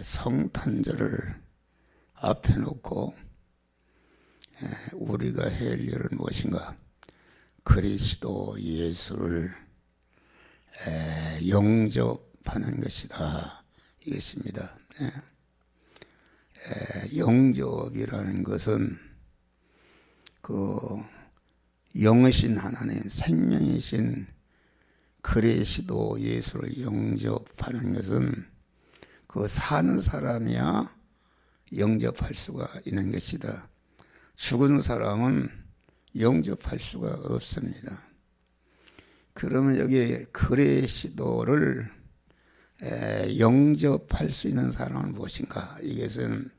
성탄절을 앞에 놓고 우리가 할 일은 무엇인가? 그리스도 예수를 영접하는 것이다. 이것입니다. 영접이라는 것은 그 영이신 하나님, 생명이신 그리스도 예수를 영접하는 것은 그 사는 사람이야 영접할 수가 있는 것이다. 죽은 사람은 영접할 수가 없습니다. 그러면 여기 그리스도를 영접할 수 있는 사람은 무엇인가? 이것은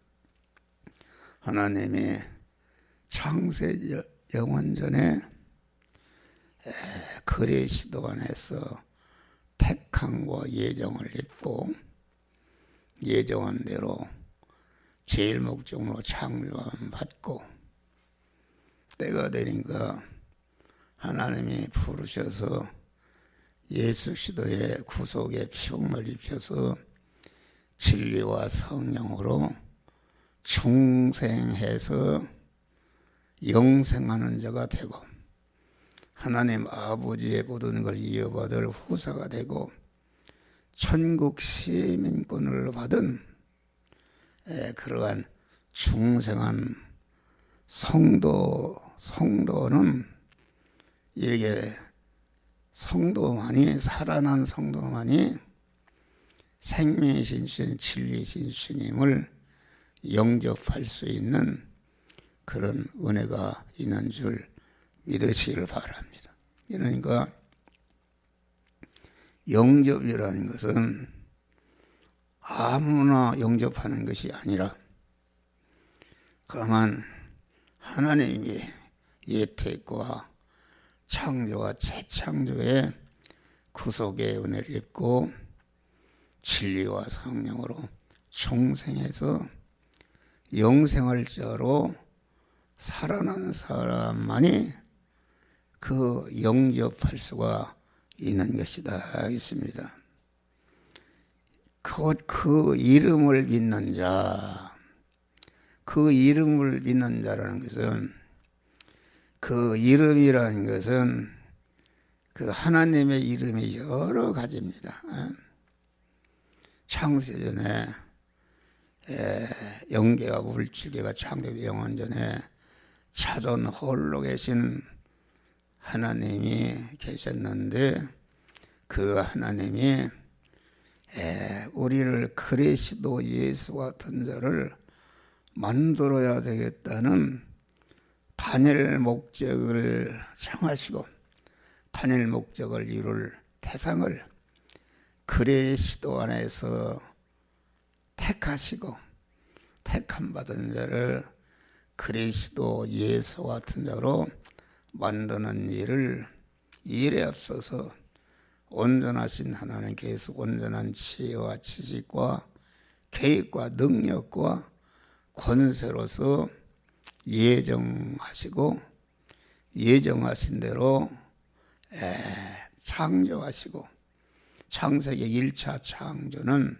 하나님이 창세 영원전에 그리스도 안에서 택함과 예정을 입고 예정한 대로 제일 목적으로 창조함 받고 때가 되니까 하나님이 부르셔서 예수 그리스도의 구속의 피움을 입혀서 진리와 성령으로 중생해서 영생하는 자가 되고 하나님 아버지의 모든 걸 이어받을 후사가 되고 천국 시민권을 받은 그러한 중생한 성도는 이렇게 성도만이 살아난 성도만이 생명이신 주님, 진리이신 주님을 영접할 수 있는 그런 은혜가 있는 줄 믿으시기를 바랍니다. 그러니까 영접이라는 것은 아무나 영접하는 것이 아니라 다만 하나님이 예택과 창조와 재창조의 구속의 은혜를 입고 진리와 성령으로 중생해서 영생할 자로 살아난 사람만이 그 영접할 수가 있는 것이다 있습니다. 그 이름을 믿는 자, 그 이름을 믿는 자라는 것은 그 이름이라는 것은 그 하나님의 이름이 여러 가지입니다. 창세전에 영계가 물질계가 창조되기 영원전에 차전 홀로 계신 하나님이 계셨는데 그 하나님이 우리를 그리스도 예수 같은 자를 만들어야 되겠다는 단일 목적을 정하시고 단일 목적을 이룰 대상을 그리스도 안에서 택하시고 택함받은 자를 그리스도 예수 같은 자로 만드는 일에 앞서서 온전하신 하나님께서 온전한 지혜와 지식과 계획과 능력과 권세로서 예정하시고 예정하신 대로 창조하시고 창세기 1차 창조는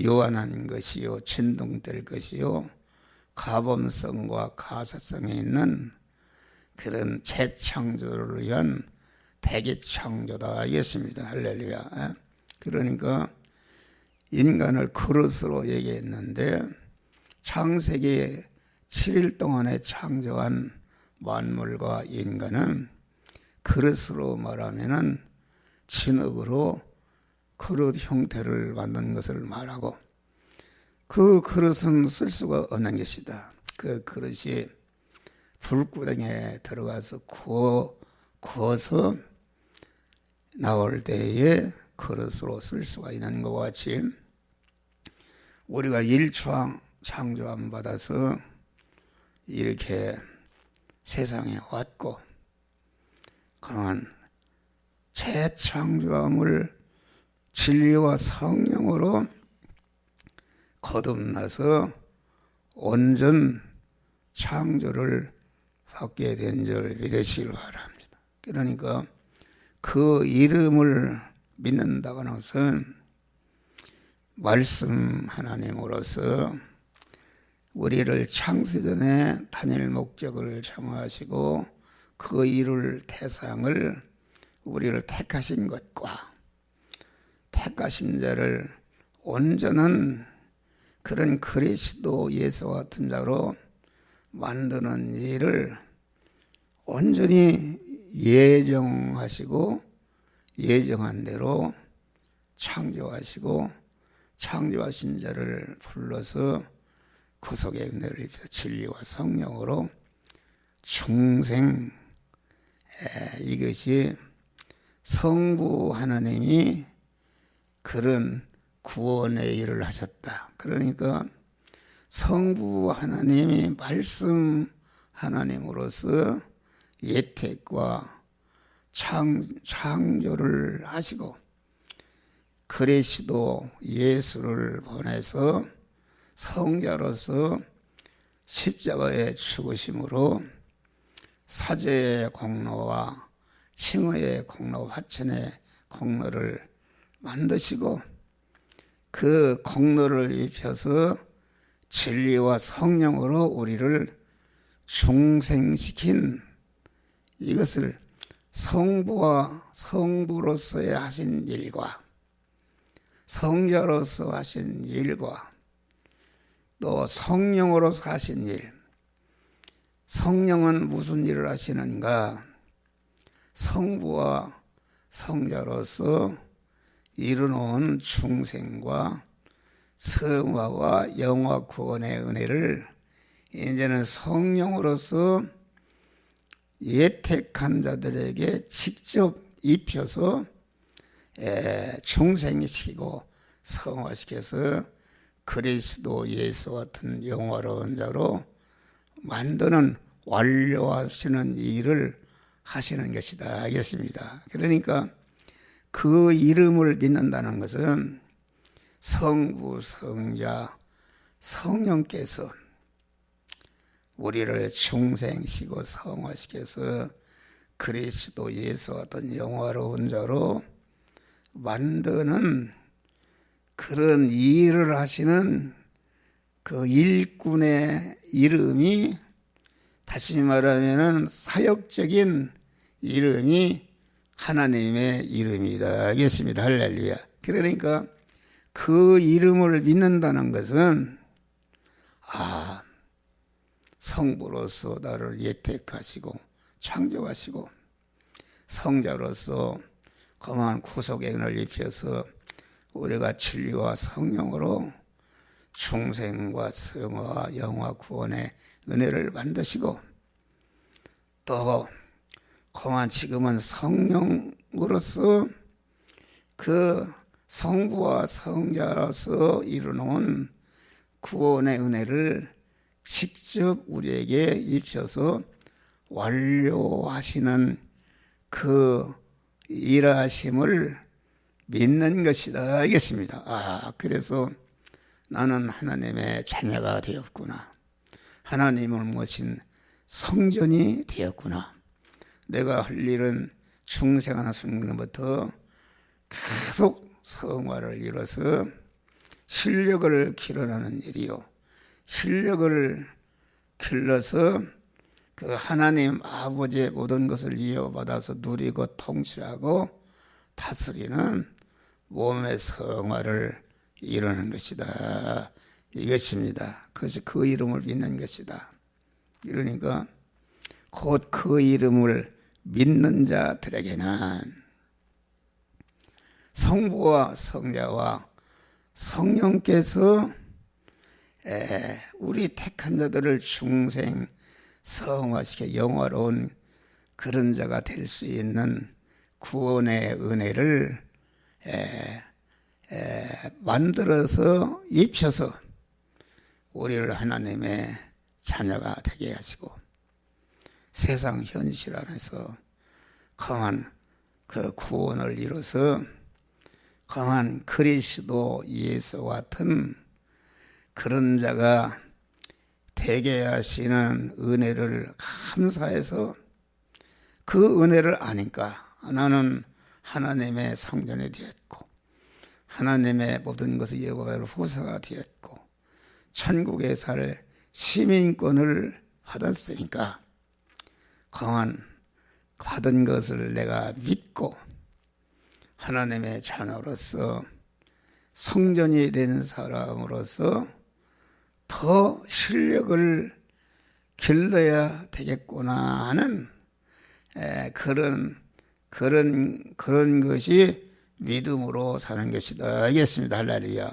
요한한 것이요 진동될 것이요 가범성과 가사성에 있는 그런 재창조를 위한 대기창조다 이겠습니다. 할렐루야. 그러니까 인간을 그릇으로 얘기했는데 창세기 7일 동안에 창조한 만물과 인간은 그릇으로 말하면은 진흙으로 그릇 형태를 만든 것을 말하고 그 그릇은 쓸 수가 없는 것이다. 그 그릇이 불구덩이에 들어가서 구워서 나올 때에 그릇으로 쓸 수가 있는 것과 같이 우리가 일초항 창조함 받아서 이렇게 세상에 왔고 강한 재창조함을 진리와 성령으로 거듭나서 온전 창조를 받게 된 줄 믿으시길 바랍니다. 그러니까 그 이름을 믿는다고 하는 것은 말씀 하나님으로서 우리를 창세전에 다닐 목적을 정하시고 그 이룰 대상을 우리를 택하신 것과 택하신 자를 온전한 그런 그리스도 예수와 같은 자로 만드는 일을 온전히 예정하시고 예정한 대로 창조하시고 창조하신 자를 불러서 구속의 은혜를 입혀 진리와 성령으로 중생, 이것이 성부 하나님이 그런 구원의 일을 하셨다. 그러니까 성부 하나님이 말씀 하나님으로서 예택과 창조를 하시고 그리스도 예수를 보내서 성자로서 십자가에 죽으심으로 사죄의 공로와 칭의의 공로, 화천의 공로를 만드시고 그 공로를 입혀서 진리와 성령으로 우리를 중생시킨 이것을 성부와 성부로서의 하신 일과 성자로서 하신 일과 또 성령으로서 하신 일, 성령은 무슨 일을 하시는가? 성부와 성자로서 이루어놓은 중생과 성화와 영화 구원의 은혜를 이제는 성령으로서 예택한 자들에게 직접 입혀서 중생시키고 성화시켜서 그리스도 예수 같은 영화로운 자로 만드는 완료하시는 일을 하시는 것이다 하겠습니다. 그러니까 그 이름을 믿는다는 것은 성부, 성자, 성령께서 우리를 중생시키고 성화시켜서 그리스도 예수 같은 영화로운 자로 만드는 그런 일을 하시는 그 일꾼의 이름이 다시 말하면 사역적인 이름이 하나님의 이름이다 하겠습니다. 할렐루야. 그러니까 그 이름을 믿는다는 것은 성부로서 나를 예택하시고 창조하시고 성자로서 거룩한 구속의 은혜를 입혀서 우리가 진리와 성령으로 중생과 성화, 영화 구원의 은혜를 만드시고 또 거룩한 지금은 성령으로서 그 성부와 성자로서 이루어놓은 구원의 은혜를 직접 우리에게 입혀서 완료하시는 그 일하심을 믿는 것이다 이겠습니다. 그래서 나는 하나님의 자녀가 되었구나. 하나님을 모신 성전이 되었구나. 내가 할 일은 중생하는 순간부터 계속 성화를 이뤄서 실력을 길러내는 일이요. 실력을 길러서 그 하나님 아버지의 모든 것을 이어받아서 누리고 통치하고 다스리는 몸의 성화를 이루는 것이다. 이것입니다. 그것이 그 이름을 믿는 것이다. 이러니까 곧 그 이름을 믿는 자들에게는 성부와 성자와 성령께서 우리 택한 자들을 중생 성화시켜 영화로운 그런 자가 될 수 있는 구원의 은혜를 만들어서 입혀서 우리를 하나님의 자녀가 되게 하시고 세상 현실 안에서 강한 그 구원을 이뤄서 강한 그리스도 예수 같은 그런 자가 되게 하시는 은혜를 감사해서 그 은혜를 아니까 나는 하나님의 성전이 되었고 하나님의 모든 것을 여호와의 후사가 되었고 천국에 살 시민권을 받았으니까 그만 받은 것을 내가 믿고 하나님의 자녀로서 성전이 된 사람으로서 더 실력을 길러야 되겠구나 하는 그런 것이 믿음으로 사는 것이다. 알겠습니다. 할렐루야.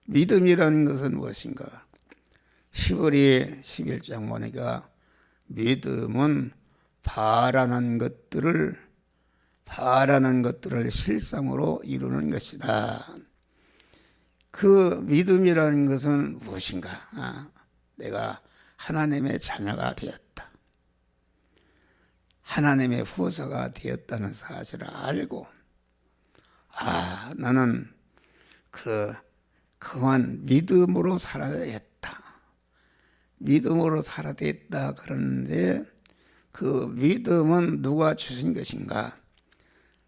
믿음이라는 것은 무엇인가? 히브리 11장 보니까 믿음은 바라는 것들을 실상으로 이루는 것이다. 그 믿음이라는 것은 무엇인가? 내가 하나님의 자녀가 되었다. 하나님의 후사가 되었다는 사실을 알고 나는 그만 믿음으로 살아야 했다. 믿음으로 살아야 했다. 그러는데 그 믿음은 누가 주신 것인가?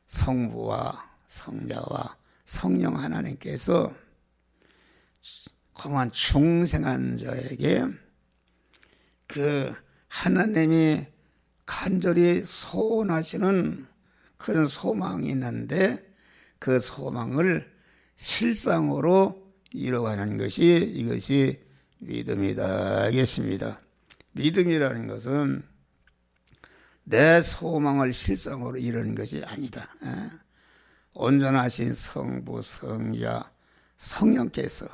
성부와 성자와 성령 하나님께서 그만 중생한 자에게 그 하나님이 간절히 소원하시는 그런 소망이 있는데 그 소망을 실상으로 이뤄가는 것이 이것이 믿음이다. 알겠습니다. 믿음이라는 것은 내 소망을 실상으로 이루는 것이 아니다. 온전하신 성부, 성자, 성령께서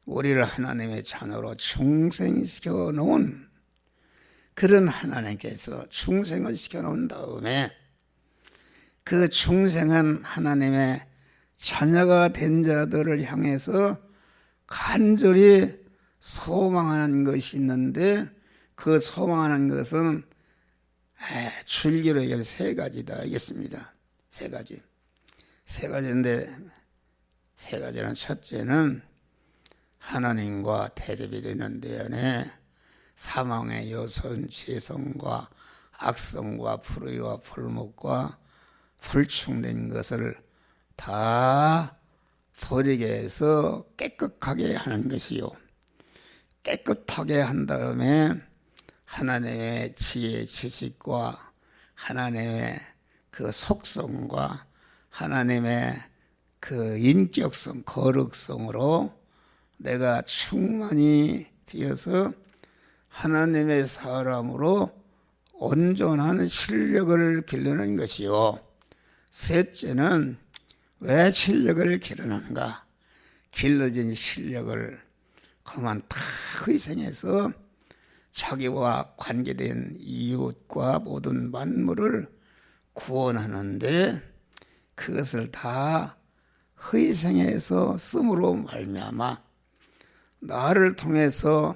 우리를 하나님의 자녀로 중생시켜 놓은 그런 하나님께서 중생을 시켜 놓은 다음에 그 중생한 하나님의 자녀가 된 자들을 향해서 간절히 소망하는 것이 있는데 그 소망하는 것은 줄기로 얘기하면 세 가지다. 알겠습니다. 세 가지인데 세 가지는 첫째는 하나님과 대립이 되는 데안에 사망의 요선, 죄성과 악성과 불의와 불목과 불충된 것을 다 버리게 해서 깨끗하게 하는 것이요. 깨끗하게 한 다음에 하나님의 지혜, 지식과 하나님의 그 속성과 하나님의 그 인격성, 거룩성으로 내가 충만히 되어서 하나님의 사람으로 온전한 실력을 길러는 것이요. 셋째는 왜 실력을 길러는가? 길러진 실력을 그만 다 희생해서 자기와 관계된 이웃과 모든 만물을 구원하는데 그것을 다 희생해서 씀으로 말미암아 나를 통해서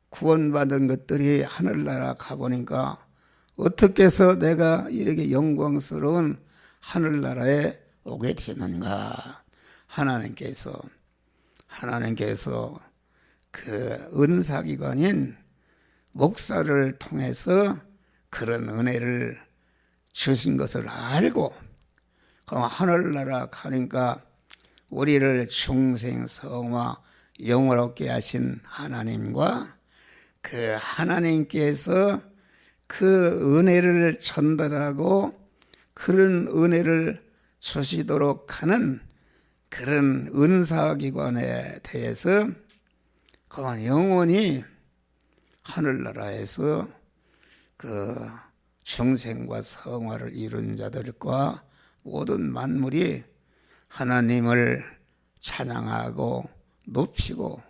구원받은 것들이 하늘나라 가보니까 어떻게 해서 내가 이렇게 영광스러운 하늘나라에 오게 되는가? 하나님께서 그 은사기관인 목사를 통해서 그런 은혜를 주신 것을 알고 그럼 하늘나라 가니까 우리를 중생 성화 영원롭게 하신 하나님과 그 하나님께서 그 은혜를 전달하고 그런 은혜를 주시도록 하는 그런 은사기관에 대해서 그만 영원히 하늘나라에서 그 중생과 성화를 이룬 자들과 모든 만물이 하나님을 찬양하고 높이고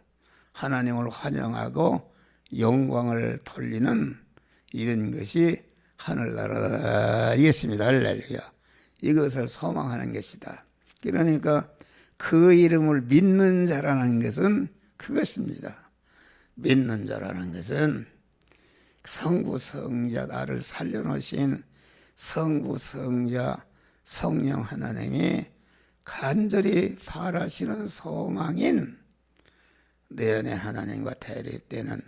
하나님을 환영하고 영광을 돌리는 이런 것이 하늘나라이겠습니다. 할렐루야. 이것을 소망하는 것이다. 그러니까 그 이름을 믿는 자라는 것은 그것입니다. 믿는 자라는 것은 성부 성자 나를 살려놓으신 성부 성자 성령 하나님이 간절히 바라시는 소망인 내 안에 하나님과 대립되는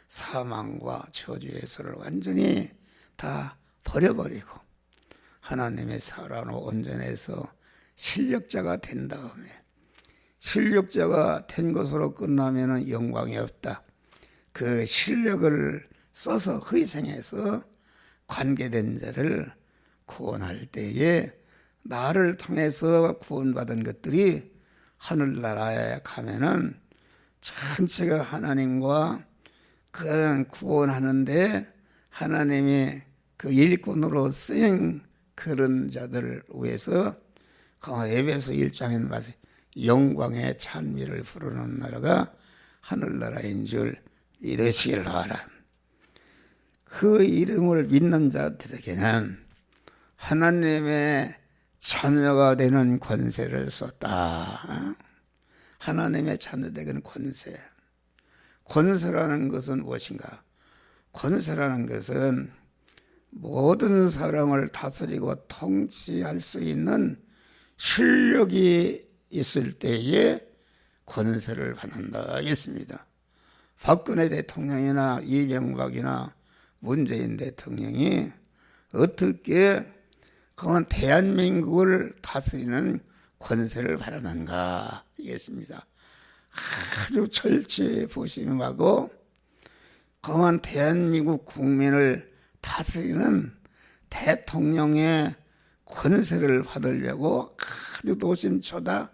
사망과 저주의 소를 완전히 다 버려버리고 하나님의 사랑으로 온전해서 실력자가 된 다음에 실력자가 된 것으로 끝나면 영광이 없다. 그 실력을 써서 희생해서 관계된 자를 구원할 때에 나를 통해서 구원받은 것들이 하늘나라에 가면은 전체가 하나님과 그 구원하는데 하나님이 그 일꾼으로 쓰인 그런 자들을 위해서 에베소 1장에 말씀 영광의 찬미를 부르는 나라가 하늘나라인 줄 믿으시길 바라. 그 이름을 믿는 자들에게는 하나님의 자녀가 되는 권세를 썼다. 하나님의 자녀되는 권세. 권세라는 것은 무엇인가? 권세라는 것은 모든 사람을 다스리고 통치할 수 있는 실력이 있을 때에 권세를 받는다 하겠습니다. 박근혜 대통령이나 이명박이나 문재인 대통령이 어떻게 그런 대한민국을 다스리는 권세를 받았는가 하겠습니다. 아주 철저부심하고 그만 대한민국 국민을 다스리는 대통령의 권세를 받으려고 아주 노심초다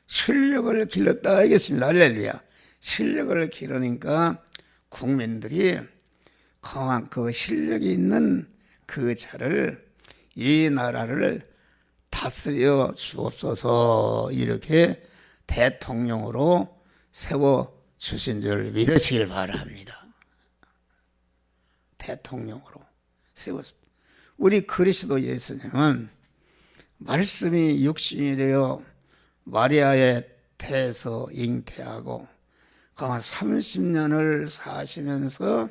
실력을 길렀다 하겠습니다. 할렐루야. 실력을 기르니까 국민들이 그만 그 실력이 있는 그 자를 이 나라를 다스려 주옵소서 이렇게 대통령으로 세워 주신 줄 믿으시길 바랍니다. 대통령으로 세웠습니다. 우리 그리스도 예수님은 말씀이 육신이 되어 마리아의 태에서 잉태하고 30년을 사시면서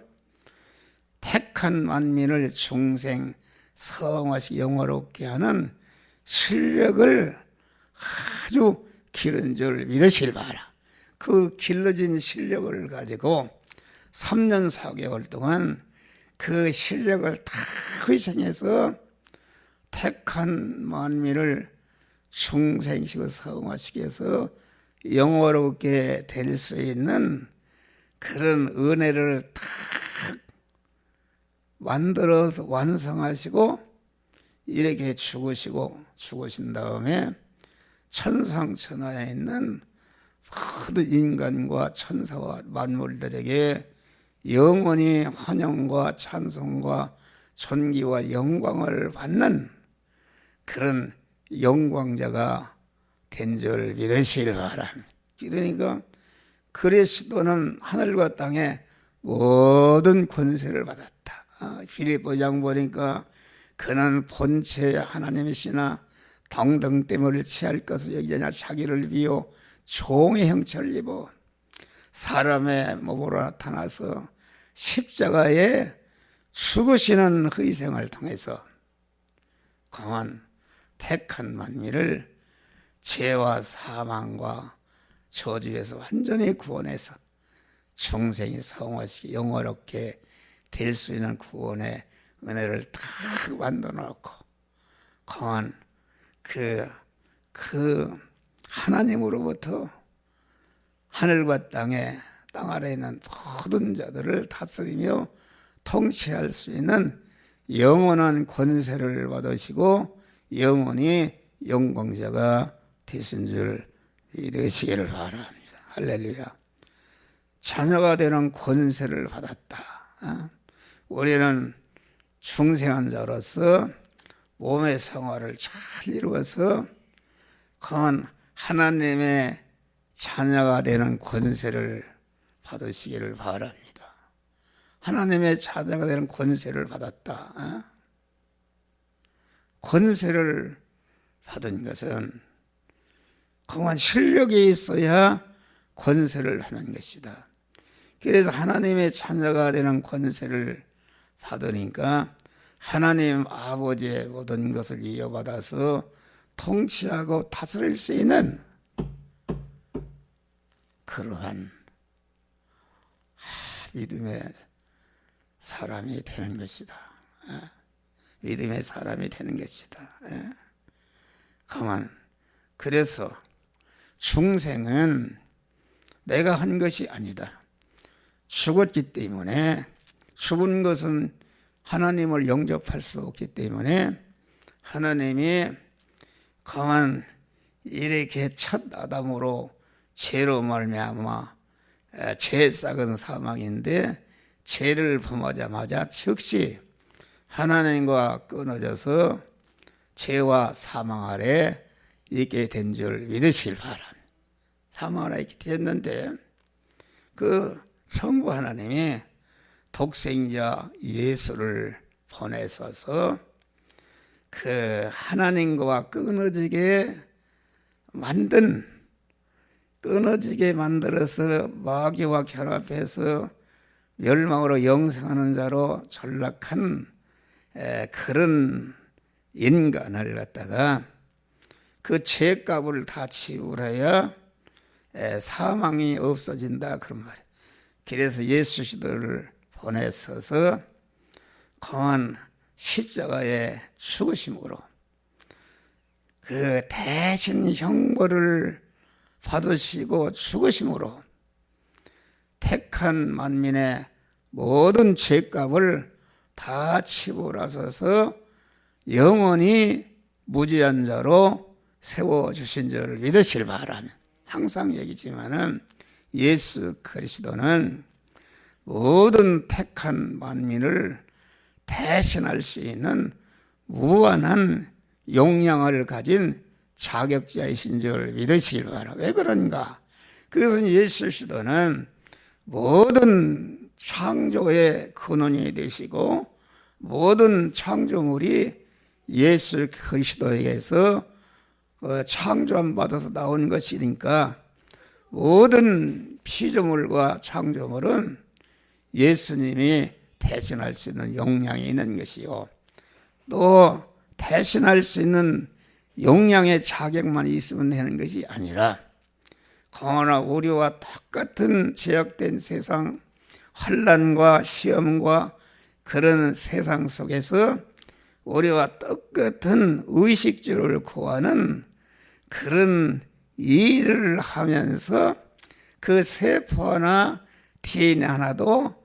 택한 만민을 중생 성화시 영화롭게 하는 실력을 아주 기른 줄 믿으실 바라. 그 길러진 실력을 가지고 3년 4개월 동안 그 실력을 다 희생해서 택한 만민을 중생시고 성화시키 해서 영화롭게 될 수 있는 그런 은혜를 다 만들어서 완성하시고 이렇게 죽으신 다음에 천상천하에 있는 모든 인간과 천사와 만물들에게 영원히 환영과 찬송과 존귀와 영광을 받는 그런 영광자가 된 줄 믿으시길 바랍니다. 그러니까 그리스도는 하늘과 땅에 모든 권세를 받았다. 빌립보장 보니까 그는 본체 하나님이시나 동등됨을 취할 것을 여기자냐 자기를 비워 종의 형체를 입어 사람의 몸으로 나타나서 십자가에 죽으시는 희생을 통해서 강한 택한 만민을 죄와 사망과 저주에서 완전히 구원해서 중생이 성화시키 영화롭게 될 수 있는 구원의 은혜를 다 만들어 놓고 강한 그 하나님으로부터 하늘과 땅 아래에 있는 모든 자들을 다스리며 통치할 수 있는 영원한 권세를 받으시고 영원히 영광자가 되신 줄 믿으시기를 바랍니다. 할렐루야. 자녀가 되는 권세를 받았다. 우리는 중생한 자로서 몸의 생활을 잘 이루어서 그건 하나님의 자녀가 되는 권세를 받으시기를 바랍니다. 하나님의 자녀가 되는 권세를 받았다. 권세를 받은 것은 그만 실력이 있어야 권세를 하는 것이다. 그래서 하나님의 자녀가 되는 권세를 받으니까 하나님 아버지의 모든 것을 이어받아서 통치하고 다스릴 수 있는 그러한 믿음의 사람이 되는 것이다. 믿음의 사람이 되는 것이다. 가만 그래서 중생은 내가 한 것이 아니다. 죽었기 때문에, 죽은 것은 하나님을 영접할 수 없기 때문에 하나님이 그만 이렇게 첫 아담으로 죄로 말미암아 죄 싹은 사망인데, 죄를 범하자마자 즉시 하나님과 끊어져서 죄와 사망 아래 있게 된 줄 믿으시길 바랍니다. 사망 아래 있게 되었는데, 그 성부 하나님이 독생자 예수를 보내셔서 그 하나님과 끊어지게 만들어서 마귀와 결합해서 멸망으로 영생하는 자로 전락한 그런 인간을 갖다가 그 죄값을 다 지불해야 사망이 없어진다, 그런 말이에요. 그래서 예수 시도를 보내셔서 공한 십자가에 죽으심으로 그 대신 형벌을 받으시고 죽으심으로 택한 만민의 모든 죄값을 다 치불하셔서 영원히 무죄한 자로 세워주신 줄을 믿으실 바라며, 항상 얘기지만은 예수 그리스도는 모든 택한 만민을 대신할 수 있는 무한한 용량을 가진 자격자이신 줄 믿으시길 바랍니다. 왜 그런가? 그것은 예수 그리스도는 모든 창조의 근원이 되시고 모든 창조물이 예수 그리스도에게서 창조함 받아서 나온 것이니까 모든 피조물과 창조물은 예수님이 대신할 수 있는 용량이 있는 것이요, 또 대신할 수 있는 용량의 자격만 있으면 되는 것이 아니라, 그러나 우리와 똑같은 제약된 세상, 환난과 시험과 그런 세상 속에서 우리와 똑같은 의식주를 구하는 그런 일을 하면서 그 세포 하나, DNA 하나도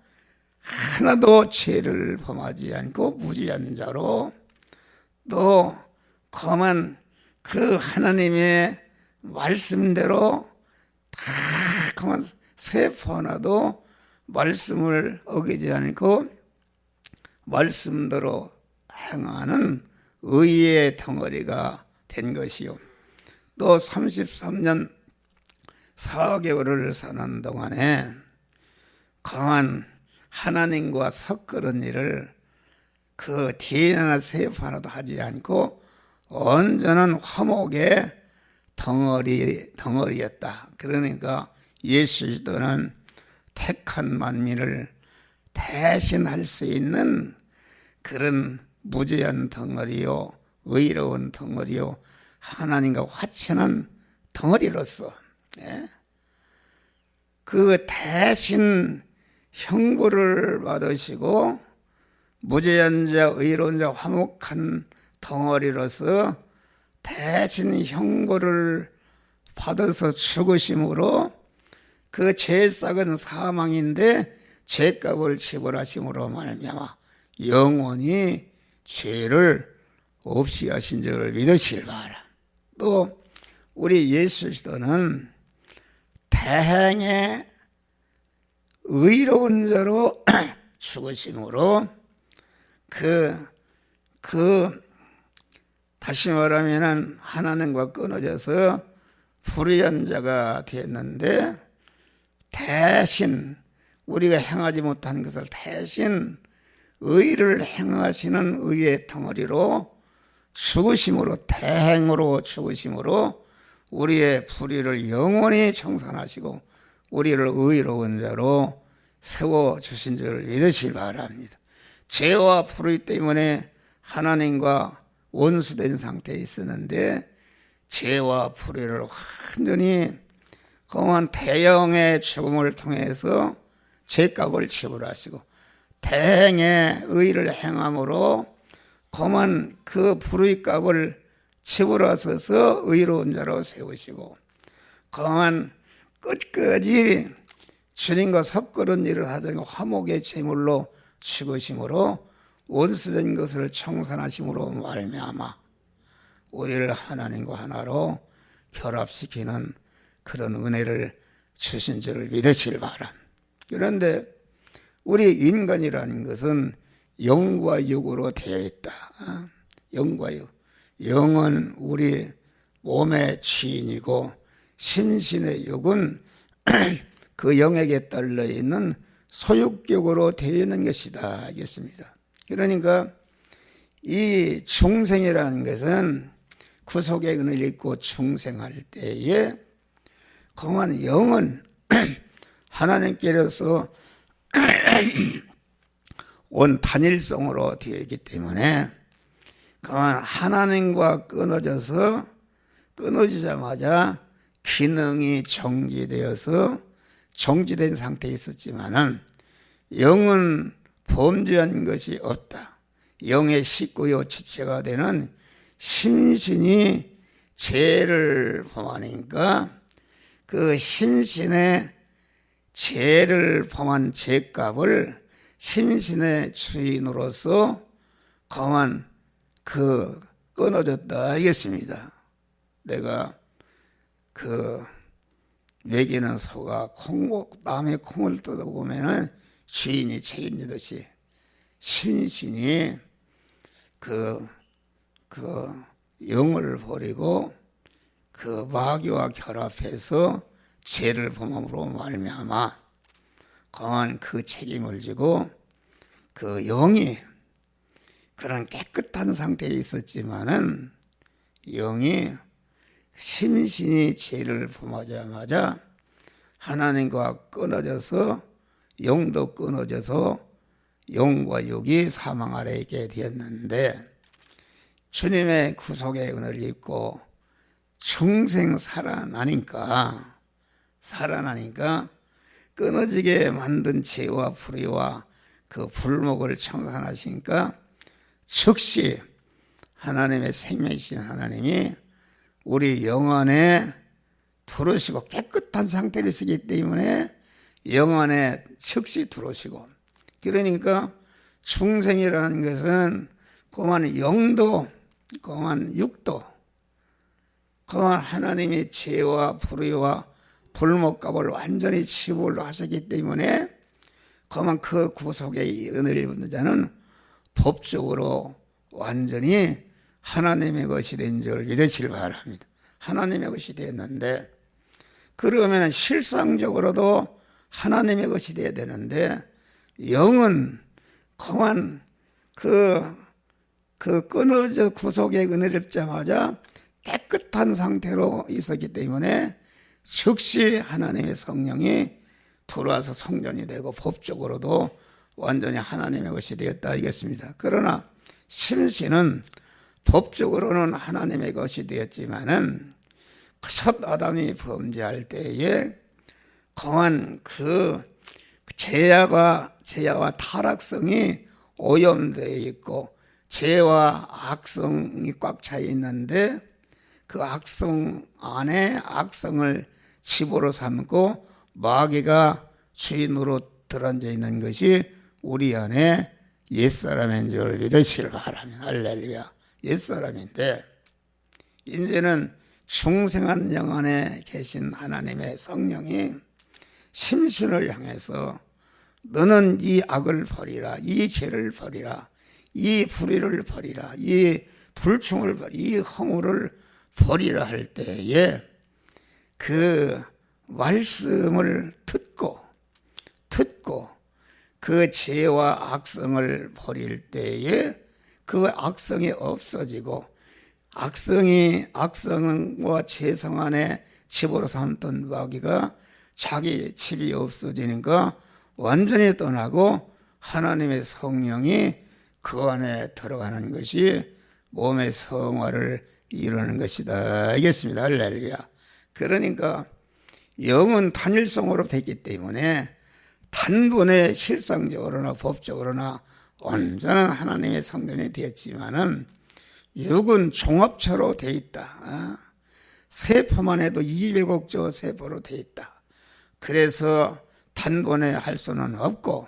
죄를 범하지 않고 무죄한 자로, 또 그만 그 하나님의 말씀대로 다 그만 세포 하나도 말씀을 어기지 않고 말씀대로 행하는 의의 덩어리가 된 것이요, 또 33년 4개월을 사는 동안에 강한 하나님과 섞으는 일을 그 DNA나 세포 하나도 하지 않고 온전한 화목의 덩어리였다. 그러니까 예수 그리스도는 택한 만민을 대신할 수 있는 그런 무죄한 덩어리요, 의로운 덩어리요, 하나님과 화친한 덩어리로서 그 대신 형벌을 받으시고 무죄한 자, 의로운 자, 화목한 덩어리로서 대신 형벌을 받아서 죽으심으로 그 죄싹은 사망인데 죄값을 지불하심으로 말미암아 영원히 죄를 없이 하신 줄을 믿으시길 바라. 또 우리 예수 그리스도는 대행의 의로운 자로 죽으심으로 다시 말하면 하나님과 끊어져서 불의한 자가 되었는데, 대신 우리가 행하지 못한 것을 대신 의를 행하시는 의의 덩어리로 죽으심으로, 대행으로 죽으심으로 우리의 불의를 영원히 청산하시고 우리를 의로운 자로 세워주신 줄을 믿으시기 바랍니다. 죄와 불의 때문에 하나님과 원수된 상태에 있었는데 죄와 불의를 완전히 그만 대형의 죽음을 통해서 죄값을 지불하시고 대행의 의를 행함으로 그만 그 불의 값을 지불하셔서 의로운 자로 세우시고, 그만 끝까지 주님과 섞으는 일을 하자니 화목의 제물로 죽으심으로 원수된 것을 청산하심으로 말미암아 우리를 하나님과 하나로 결합시키는 그런 은혜를 주신 줄을 믿으시길 바람. 그런데 우리 인간이라는 것은 영과 육으로 되어 있다. 영과 육. 영은 우리 몸의 주인이고 심신의 육은 그 영에게 떨려 있는 소유격으로 되어 있는 것이다 하겠습니다. 그러니까 이 중생이라는 것은 구속의 은혜를 입고 중생할 때에 그만 영은 하나님께로서 온 단일성으로 되어 있기 때문에 그만 하나님과 끊어지자마자 기능이 정지되어서 정지된 상태에 있었지만은 영은 범죄한 것이 없다. 영의 식구요 지체가 되는 심신이 죄를 범하니까 그 심신의 죄를 범한 죄값을 심신의 주인으로서 그만 끊어졌다 하겠습니다. 내가 먹이는 소가 남의 콩을 뜯어보면은 주인이 책임지듯이 심신이 그 영을 버리고 그 마귀와 결합해서 죄를 범함으로 말미암아 강한 그 책임을 지고 그 영이 그런 깨끗한 상태에 있었지만은 영이 심신이 죄를 범하자마자 하나님과 끊어져서 영도 끊어져서 영과 육이 사망 아래에 있게 되었는데 주님의 구속의 은혜를 입고 중생 살아나니까 끊어지게 만든 죄와 불의와 그 불목을 청산하시니까 즉시 하나님의 생명이신 하나님이 우리 영 안에 들어오시고 깨끗한 상태를 쓰기 때문에 영 안에 즉시 들어오시고 그러니까 중생이라는 것은 그만 영도 그만 육도 그만 하나님이 죄와 불의와 불목값을 완전히 치유를 하셨기 때문에 그만 그 구속의 은혜를 입은 자는 법적으로 완전히 하나님의 것이 된 줄 믿으시길 바랍니다. 하나님의 것이 되었는데 그러면 실상적으로도 하나님의 것이 되어야 되는데 영은 그만 그 끊어져 구속의 은혜를 입자마자 깨끗한 상태로 있었기 때문에 즉시 하나님의 성령이 들어와서 성전이 되고 법적으로도 완전히 하나님의 것이 되었다 하겠습니다. 그러나 심신은 법적으로는 하나님의 것이 되었지만은 첫 아담이 범죄할 때에 강한 그 죄와 타락성이 오염되어 있고 죄와 악성이 꽉 차 있는데 그 악성 안에 악성을 집으로 삼고 마귀가 주인으로 들어앉아 있는 것이 우리 안에 옛사람인 줄 믿으시길 바랍니다. 할렐루야. 옛사람인데 이제는 중생한 영 안에 계신 하나님의 성령이 심신을 향해서 너는 이 악을 버리라, 이 죄를 버리라, 이 불의를 버리라, 이 불충을 버리라, 이 허물을 버리라 할 때에 그 말씀을 듣고 그 죄와 악성을 버릴 때에 그 악성이 없어지고 악성과 죄성 안에 집으로 삼던 마귀가 자기 집이 없어지니까 완전히 떠나고 하나님의 성령이 그 안에 들어가는 것이 몸의 성화를 이루는 것이다 알겠습니다. 할렐루야. 그러니까 영은 단일성으로 됐기 때문에 단번에 실상적으로나 법적으로나 온전한 하나님의 성전이 되었지만은 육은 종합체로 되어 있다. 세포만 해도 200억 조 세포로 되어 있다. 그래서 단번에 할 수는 없고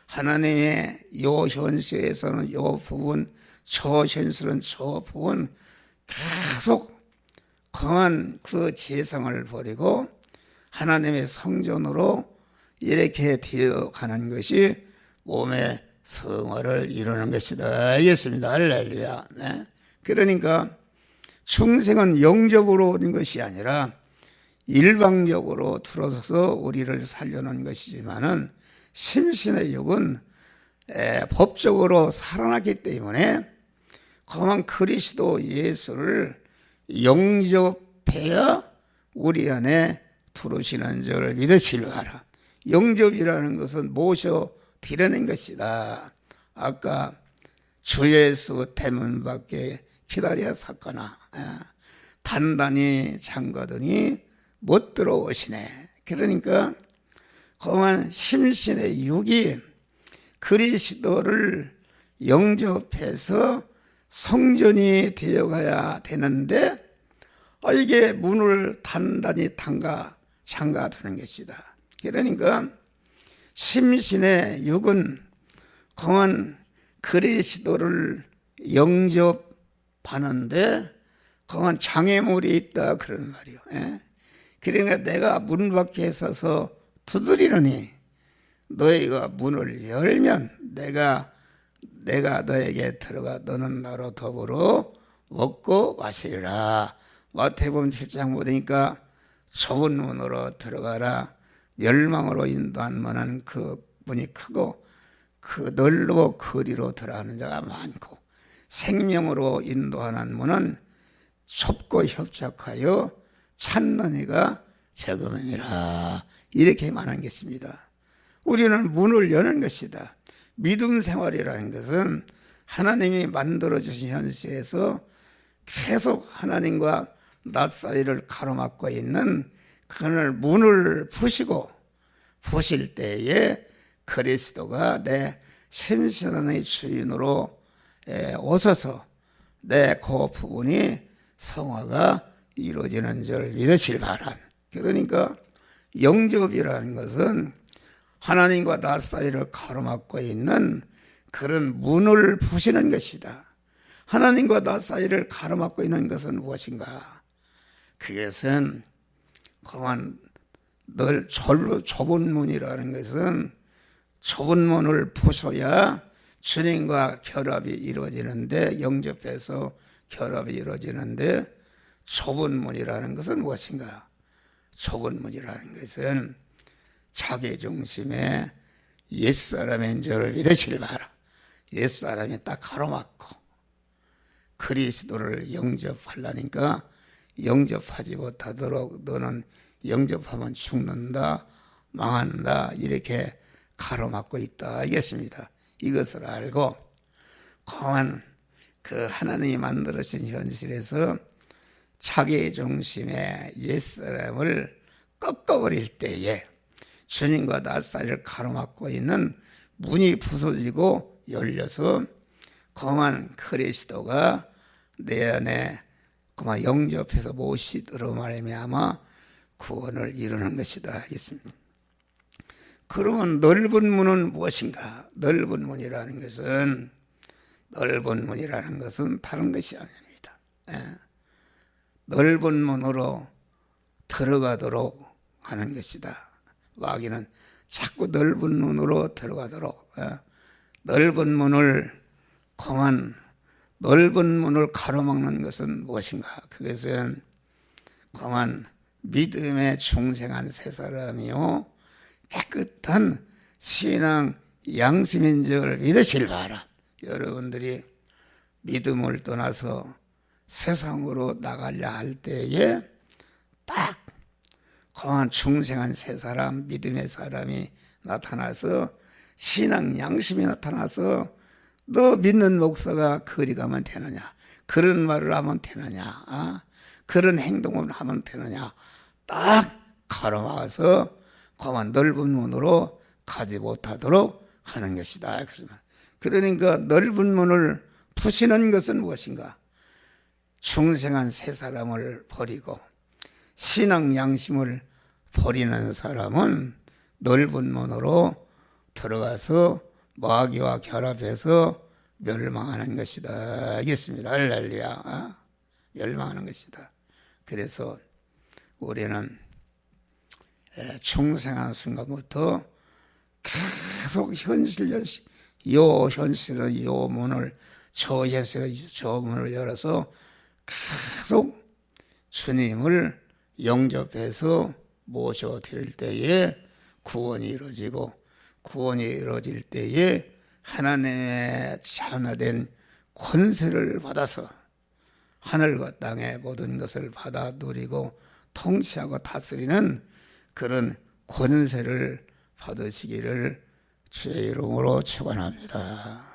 하나님의 요 현세에서는 요 부분, 저 현세는 저 부분 계속 강한 그 재성을 버리고 하나님의 성전으로 이렇게 되어가는 것이 몸의 성화를 이루는 것이다. 알겠습니다. 할렐루야. 네. 그러니까 중생은 영접으로 오는 것이 아니라 일방적으로 들어서서 우리를 살려놓은 것이지만은 심신의 육은 법적으로 살아났기 때문에 그만 그리스도 예수를 영접해야 우리 안에 들어오시는 줄 믿으시기 바라. 영접이라는 것은 모셔드리는 것이다. 아까 주 예수 대문 밖에 기다려 섰거나 단단히 잠가더니 못 들어오시네. 그러니까 그만 심신의 육이 그리스도를 영접해서 성전이 되어가야 되는데 이게 문을 단단히 잠가두는 것이다. 그러니까 심신의 육은 그만 그리스도를 영접하는데 그만 장애물이 있다 그런 말이요. 그러니까 내가 문 밖에 서서 두드리느니 너희가 문을 열면 내가 너에게 들어가 너는 나로 더불어 먹고 마시리라. 마태복음 7장 보니까 좁은 문으로 들어가라. 멸망으로 인도한 그 문이 크고 그 넓고 거리로 들어가는 자가 많고 생명으로 인도하는 문은 좁고 협착하여 찾는 이가 적음이니라. 이렇게 말한 것입니다. 우리는 문을 여는 것이다. 믿음 생활이라는 것은 하나님이 만들어주신 현실에서 계속 하나님과 나 사이를 가로막고 있는 그늘 문을 푸실 때에 그리스도가 내 심신의 주인으로 오셔서 내 그 부분이 성화가 이루어지는 줄 믿으실 바람. 그러니까 영접이라는 것은 하나님과 나 사이를 가로막고 있는 그런 문을 푸시는 것이다. 하나님과 나 사이를 가로막고 있는 것은 무엇인가? 그것은 그만 늘 좁은 문이라는 것은 좁은 문을 부숴야 주님과 결합이 이루어지는데 영접해서 결합이 이루어지는데 좁은 문이라는 것은 무엇인가? 좁은 문이라는 것은 자기 중심의 옛사람인 줄 믿으시길 바라. 옛사람이 딱 가로막고 그리스도를 영접하려니까 영접하지 못하도록 너는 영접하면 죽는다, 망한다 이렇게 가로막고 있다 알겠습니다. 이것을 알고 그만 그 하나님이 만들어진 현실에서 자기 중심의 옛사람을 꺾어버릴 때에 주님과 나 사이를 가로막고 있는 문이 부서지고 열려서 그만 그리스도가 내 안에 그만 영접해서 모시도록 말미암아 구원을 이루는 것이다 하겠습니다. 그러면 넓은 문은 무엇인가? 넓은 문이라는 것은 다른 것이 아닙니다. 넓은 문으로 들어가도록 하는 것이다. 마귀는 자꾸 넓은 문으로 들어가도록 넓은 문을 가로막는 것은 무엇인가? 그것은 그만 믿음에 충성한 새 사람이요 깨끗한 신앙 양심인 줄 믿으실 바라. 여러분들이 믿음을 떠나서 세상으로 나가려 할 때에 딱 강한 충성한 새 사람, 믿음의 사람이 나타나서 신앙 양심이 나타나서 너 믿는 목사가 거리 가면 되느냐? 그런 말을 하면 되느냐? 그런 행동을 하면 되느냐? 딱 가로막아서 그만 넓은 문으로 가지 못하도록 하는 것이다. 그러니까 넓은 문을 푸시는 것은 무엇인가? 충성한 새 사람을 버리고 신앙 양심을 버리는 사람은 넓은 문으로 들어가서 마귀와 결합해서 멸망하는 것이다. 알겠습니다. 할렐루야. 멸망하는 것이다. 그래서 우리는 중생한 순간부터 계속 현실은 요 문을, 저 현실은 저 문을 열어서 계속 주님을 영접해서 모셔드릴 때에 구원이 이루어지고, 구원이 이루어질 때에 하나님의 자녀된 권세를 받아서 하늘과 땅의 모든 것을 받아 누리고 통치하고 다스리는 그런 권세를 받으시기를 주의 이름으로 축원합니다.